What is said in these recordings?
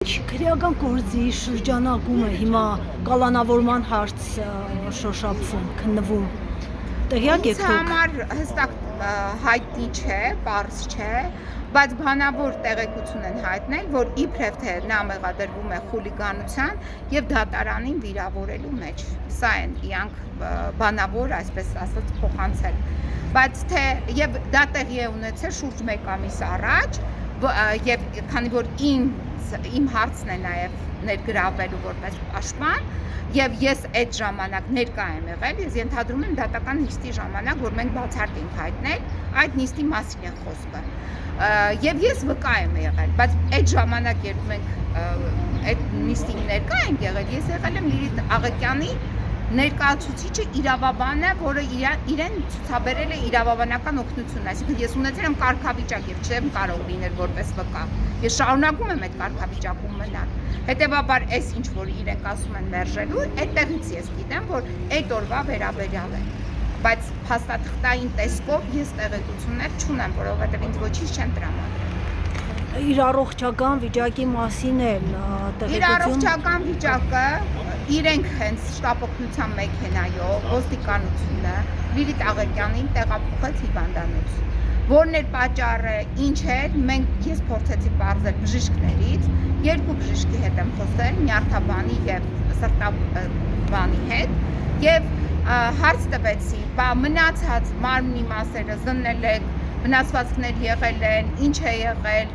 Ինչ քրեական գործի շրջանակում է հիմա կալանավորման հարց շոշափվում, քննվում։ Տեղյակ եք Ինձ համար հստակ հայտնի չէ, պարզ չէ, բայց բանավոր տեղեկություն են հայտնել, որ իբրև թե նա մեղադրվում է խուլիգանության եւ դատարանին վիրավորելու մեջ։ Սա են իրանք բանավոր, այսպես ասած, փոխանցել։ Բայց թե եւ դա տեղի է ունեցել շուրջ 1 ամիս առաջ, եւ քանի որ իմ հարցն է նաեւ ներգրավելու որպես պաշտպան, եւ ես այդ ժամանակ ներկա եմ եղել, ես ենթադրում եմ դատական նիստի ժամանակ, որ մենք բացարձակ ենք հայտնել, այդ նիստի մասին է խոսքը։ Եվ ես վկա եմ եղել, բայց այդ ժամանակ, երբ մենք այդ նիստին ներկա ենք եղել, ես եղել եմ Լիլիթ Աղեկյանի ներկայացուցիչը իրավաբանը, որը իրեն ցուցաբերել է իրավաբանական օգնություն, այսինքն ես ունեցել եմ կարգավիճակ եւ չեմ կարող լինել որպես վկա։ Ես շարունակում եմ այդ կարգավիճակում մնալ։ Հետևաբար այս ինչ որ իրենք ասում են մերժելու, այդտեղից ես գիտեմ, որ այդ օրվա վերաբերյալ է։ Բայց փաստաթղթային տեսքով ես տեղեկություններ չունեմ, որովհետեւ ինձ ոչինչ չեն տրամադրել։ Իր առողջական վիճակի մասին էլ տեղեկություն։ Իր առողջական վիճակը իրենք հենց շտապօգնության մեքենայով ոստիկանությունը Լիլիթ Աղեկյանին տեղափոխեց հիվանդանոց։ Որն էր պատճառը, ինչ էր, ես փորձեցի պարզել բժիշկներից, 2 բժիշկի հետ եմ խոսել, նյարդաբանի եւ սրտաբանի հետ, եւ հարց տվեցի, բա մնացած մարմնի մասերը զննել եք, վնասվածքներ եղել են, ինչ է եղել,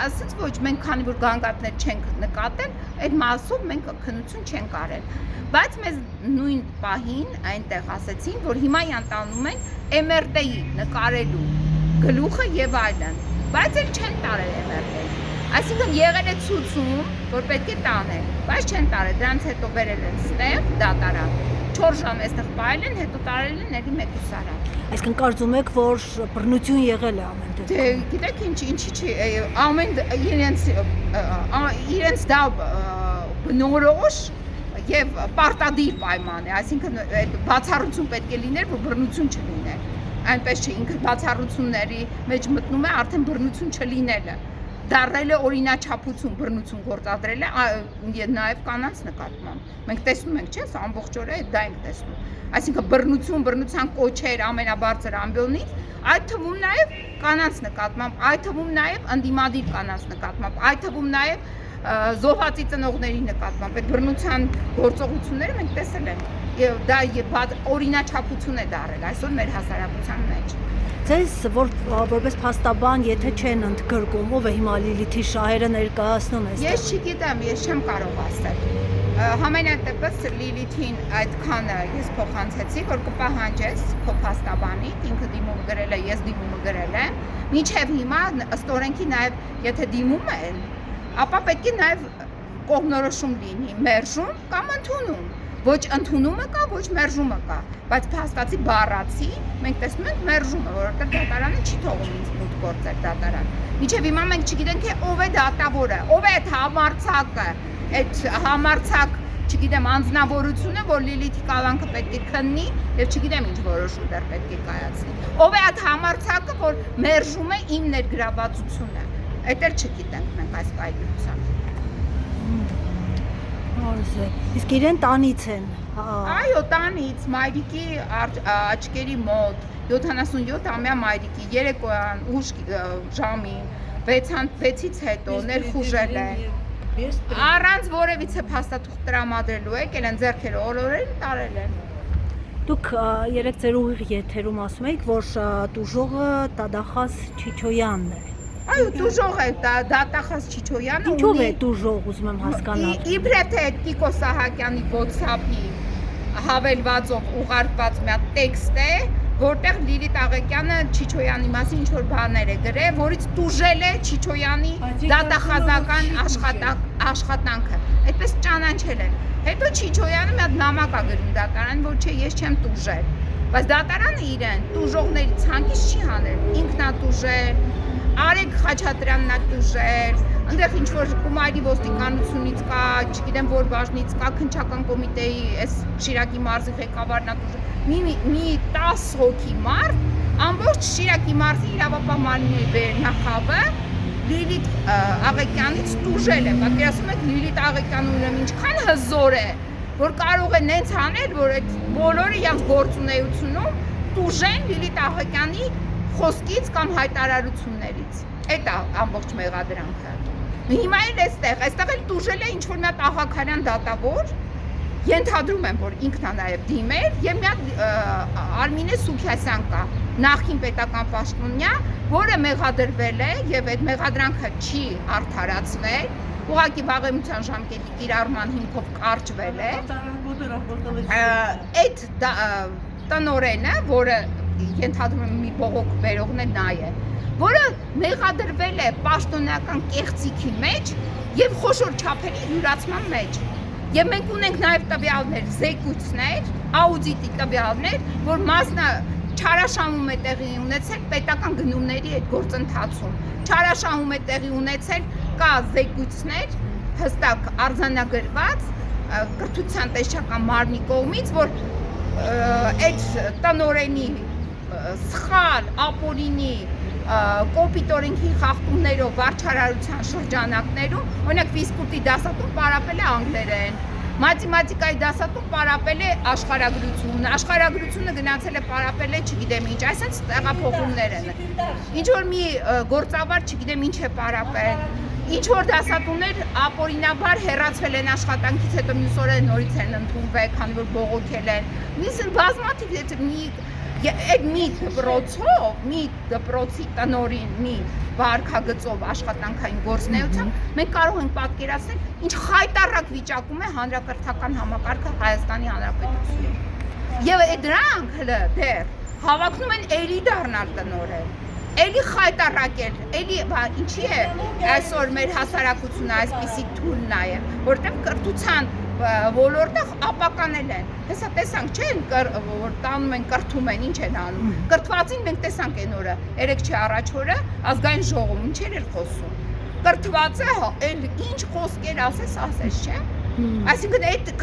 ասած ոչ, մենք քանի որ գանգատներ չենք նկատել, այդ մասով մենք քննություն չենք արել։ Բայց մեզ նույն պահին այնտեղ ասեցին, որ հիմա յանտանում են MRT-ի նկարելու գլուխը եւ այլն, բայց էլ չեն տարել MRT-ին։ Այսինքն եղել է ցուցում, որ պետք է տանել, բայց չեն տարել, դրանց հետո բերել են ստեղ դատարան, 4 ժամ այստեղ պահել են, հետո տարել են ելի մեկուսարան։ Այսինքն կարծում եք, որ բռնություն եղել է ամեն դեպքում։ Դե գիտեք ինչի չի, ամեն իրենց դա բնորոշ եւ պարտադիր պայման է, այսինքն այդ բացառություն պետք է լիներ, որ բռնություն չլիներ։ Այնպես չէ, ինքը բացառությունների մեջ մտնում է արդեն բռնություն չլինելը։ Դառել է օրինաչափություն, բռնություն գործադրել է նաև կանանց նկատմամբ։ Մենք տեսնում ենք, չէ՞, ամբողջ օրը դա ենք տեսնում։ Այսինքն բռնության կոչեր ամենաբարձր ամբիոնից, այդ թվում նաև կանանց նկատմամբ, այդ թվում նաև ընդդիմադիր կանանց նկատմամբ, այդ թվում նաև զոհվածի ծնողների նկատմամբ։ Այդ բռնության գործողությունները մենք տեսել ենք։ Եվ դա օրինաչափություն է դառել այսօր մեր հասարակության մեջ։ Ձեզ որպես փաստաբան, եթե չեն ընդգրկում, ով է հիմա Լիլիթի շահերը ներկայացնում այստեղ։ Ես չգիտեմ, ես չեմ կարող ասել։ Համենայնդեպս Լիլիթին այդքանը ես փոխանցեցի, որ կպահանջես քո փաստաբանից, ինքը դիմում գրել է, ես դիմումը գրել եմ։ Մինչև հիմա ըստ օրենքի նաև եթե դիմում են, ապա պետք է նաև կողմնորոշում լինի, մերժում կամ ընդունում։ Ոչ ընդունումը կա, ոչ մերժումը կա, բայց փաստացի բառացի մենք տեսնում ենք մերժումը, որովհետև դատարանը չի թողում ինձ մուտք գործել դատարան։ Մինչև հիմա մենք չգիտենք ով է դատավորը, ով է այդ համարձակ, չգիտեմ, անձնավորությունը, որ Լիլիթի կալանքը պետք է քննի եւ չգիտեմ ինչ որոշում դեռ պետք է կայացնի։ Ով է այդ համարձակը, որ մերժում է իմ ներգրավվածությունը։ Այդ էլ չգիտենք մենք այս կայունությամբ։ Իսկ իրեն տանից են։ Այո, տանից, մայրիկի աչքերի մոտ, 77-ամյա մայրիկի, երեկոյան, ուշ ժամին, 6-ից հետո ներխուժել է։ Առանց որևիցե փաստաթուղթ տրամադրելու եկել են ձեռքերը օրորել, տարել են։ Դուք երեք ձեր ուղիղ եթերում ասում եք, որ տուժողը Տադախաս Չիչոյանն է։ Այո, տուժող է Դատախաս Չիչոյանը։ Ինչով է տուժող, ուզում եմ հասկանալ։ Իբրև թե Տիկո Սահակյանի WhatsApp-ի հավելվածով ուղարկված մի հատ տեքստ է, որտեղ Լիլիթ Աղեկյանը Չիչոյանի մասին ինչ որ բաներ է գրել, որից տուժել է Չիչոյանի դատախազական աշխատանքը։ Այդպես ճանաչել են։ Հետո Չիչոյանը մի հատ նամակ է գրում դատարանին, որ չէ, ես չեմ տուժել։ Բայց դատարանը իրեն տուժողների ցանկից չի հանել, ինքն է տուժել, Արեգ Խաչատրյանն է տուժել, այնտեղ ինչ որ Կումայրի ոստիկանությունից կա, չգիտեմ որ բաժնից կա, քննչական կոմիտեի այս Շիրակի մարզի ղեկավարն է տուժել։ Մի 10 հոգի մարդ, ամբողջ Շիրակի մարզի իրավապահ մարմինների վերնախավը Լիլիթ Աղեկյանից տուժել է, պատկերացնում եք Լիլիթ Աղեկյանը ուրեմն ինչքան հզոր է, որ կարող է նենց անել, որ այդ բոլորը իրենց գործունեությունում տուժեն Լիլիթ Աղեկյանի խոսքից կամ հայտարարություններից։ Այդ է ամբողջ մեղադրանքը։ Հիմա էլ այստեղ էլ տուժել է ինչ-որ մի հատ Աղաքարյան դատավոր, ենթադրում եմ, որ ինքն է նաև դիմել, եւ մի հատ Արմինե Սուքիասյան կա, նախկին պետական պաշտոնյա, որը մեղադրվել է եւ այդ մեղադրանքը չի արդարացվել, ուղղակի վաղեմության ժամկետի կիրառման հիմքով կարճվել է։ Այդ տնօրենը, որը ենթադրում եմ մի բողոք բերողն է նա է, որը մեղադրվել է պաշտոնական կեղծիքի մեջ եւ խոշոր չափերի յուրացման մեջ։ Եվ մենք ունենք նաև տվյալներ, զեկույցներ, աուդիտի տվյալներ, որ մասնա չարաշահում է տեղի ունեցել պետական գնումների այդ գործընթացում։ Չարաշահում է տեղի ունեցել կա զեկույցներ հստակ արձանագրված կրթության տեսչական մարմնի կողմից, որ այդ տնօրենի սխալ ապօրինի կոպիտ օրենքի խախտումներով վարչարարության շրջանակներում, օրինակ ֆիզկուլտի դասատուն պարապել է անգլերեն, մաթեմատիկայի դասատուն պարապել է աշխարհագրություն, աշխարհագրությունը գնացել է պարապել է, չգիտեմ ինչ, այսինքն տեղափոխումներ են։ Ինչ որ մի գործավար, չգիտեմ ինչ է պարապել, ինչ որ դասատուներ ապօրինաբար հեռացվել են աշխատանքից, հետո մյուս օրը նորից են ընդունվել, քանի որ բողոքել են։ Միսն բազմաթիվ այդ մի դպրոցով, մի դպրոցի տնօրեն, մի վարքագծով աշխատանքային գործունեությամբ մենք կարող ենք պատկերացնել, ինչ խայտառակ վիճակում է հանրակրթական համակարգը Հայաստանի Հանրապետությունում։ Եվ դրանք հələ դեռ հավակնում են էլի դառնալ տնօրեն, էլի խայտառակել, էլի ինչի է այսօր մեր հասարակությունը այսպիսի թույլ նայել, որտեղ կրթության ոլորտը ապականել են։ Հեսա տեսանք, չէ՞, որ տանում են, կրթում են, ինչ են անում։ Կրթվածին մենք տեսանք այն օրը, երեք չի առաջ օրը ազգային ժողովում ինչեր էր խոսում։ Կրթվածը էլ ինչ խոսքեր ասես, չէ՞։ Այսինքն այդ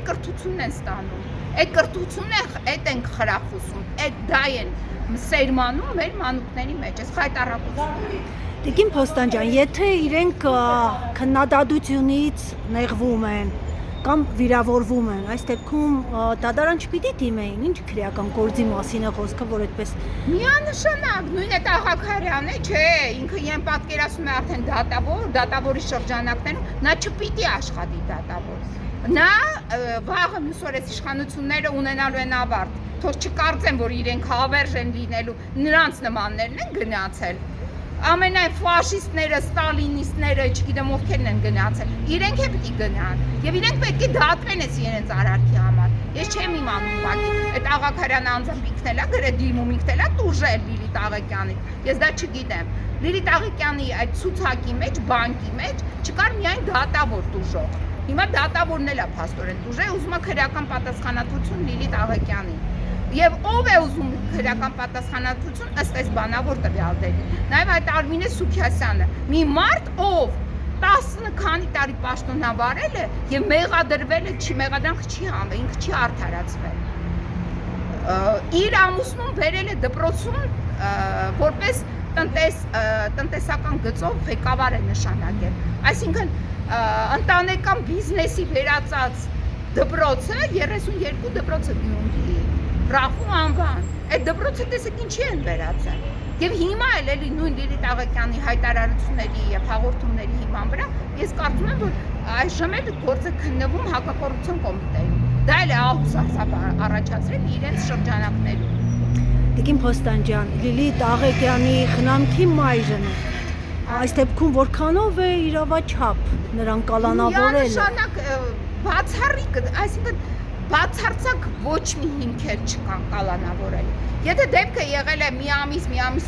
կրթությունն են ստանում։ Այդ կրթությունն է, այդ են խրախուսում, այդ դա են սերմանում մեր մանուկների մեջ, այս խայտառակությունը։ Տիկին Փոստան, եթե իրենք քննադատությունից նեղվում են կամ վիրավորվում են, այս դեպքում դատարան չպիտի դիմեին, ինչ քրեական գործի մասին է խոսքը, որ այդպես միանշանակ նույն այդ Աղաքարյանը, չէ, ինքը իրեն պատկերացնում է արդեն դատավորի շրջանակներում, նա չպիտի աշխատի դատավոր։ Նա վաղը մյուս օրես իշխանությունները ունենալու են ավարտ, թող չկարծեն, որ իրենք հավերժ են լինելու, նրանց նմաններն են գնացել։ Ամենայն ֆաշիստները, ստալինիստները, չգիտեմ ովքերն են գնացել, իրենք է պիտի գնան, եւ իրենք պետք է դատվեն այս իրենց արարքի համար։ Ես չեմ իմանում ուղղակի, այդ Աղաքարյանը անձամբ ինքն էլ է գրել դիմում, ինքն էլ է տուժել Լիլիթ Աղեկյանին։ Ես դա չգիտեմ։ Լիլիթ Աղեկյանի այդ ցուցակի մեջ, բանկի մեջ չկար միայն դատավոր տուժող։ Հիմա դատավորն էլ է փաստորեն տուժել, ուզում է քրեական պատասխանատվություն Լիլիթ Աղեկյանին։ Եվ ով է ուզում քրեական պատասխանատվություն ըստ այս բանավոր տվյալների։ Նաև այդ Արմինե Սուքիասյանը, մի մարդ, ով 10 քանի տարի պաշտոնավարել է եւ մեղադրվել է, մեղադրանքը չի հանվել, ինքը չի արդարացվել։ Իր ամուսնուն բերել է դպրոցում որպես տնտեսական գծով ղեկավար է նշանակել։ Այսինքն ընտանեկան բիզնեսի վերածած դպրոցը 32 դպրոցը Գյումրիի Ռաֆու անվան, այդ դպրոցը տեսեք ինչի են վերածել։ Եվ հիմա էլի նույն Լիլիթ Աղեկյանի հայտարարությունների եւ հաղորդումների հիման վրա ես կարծում եմ, որ այժմ էլ գործը քննվում հակակոռուպցիոն կոմիտեում։ Դա էլ է ահուսախսապ առաջացրել իրենց շրջանակներում։ Տիկին Փոստան ջան, Լիլիթ Աղեկյանի խնամքի մայրն է։ Այս դեպքում որքանով է իրավաչափ նրան կալանավորելը։ Միանշանակ բացառիկ, այսինքն բացարձակ ոչ մի հիմքեր չկան կալանավորել։ Եթե դեպքը եղել է մի ամիս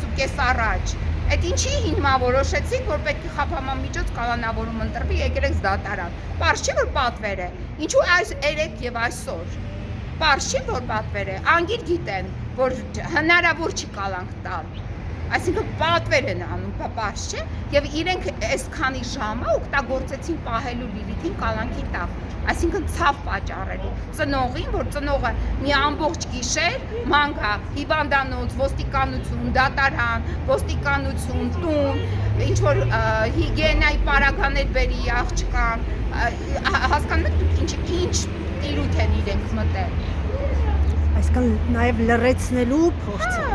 ու կես առաջ, այդ ինչի հիմա որոշեցիք, որ պետք է խափանամիջոց կալանավորում ընտրվի, եկել եք դատարան։ Պարզ չի, որ պատվեր է։ Ինչու այս երեք եւ այսօր։ Պարզ չի, որ պատվեր է։ Անգիր գիտեն, որ հնարավոր չի կալանք տալ։ Այսինքն պատվեր են անում, պարզ չէ, եւ իրենք այսքանի ժամը օգտագործեցին պահելու Լիլիթին կալանքի տակ, այսինքն ցավ պատճառելու ծնողին, որ ծնողը մի ամբողջ գիշեր ման գա հիվանդանոց, ոստիկանություն, դատարան, ոստիկանություն, տուն, ինչ որ հիգիենայի պարագաներ բերի աղջկան, հասկանում եք ինչ տիրույթ են իրենք մտել։ Այսինքն նաև լրացնելու փորձը։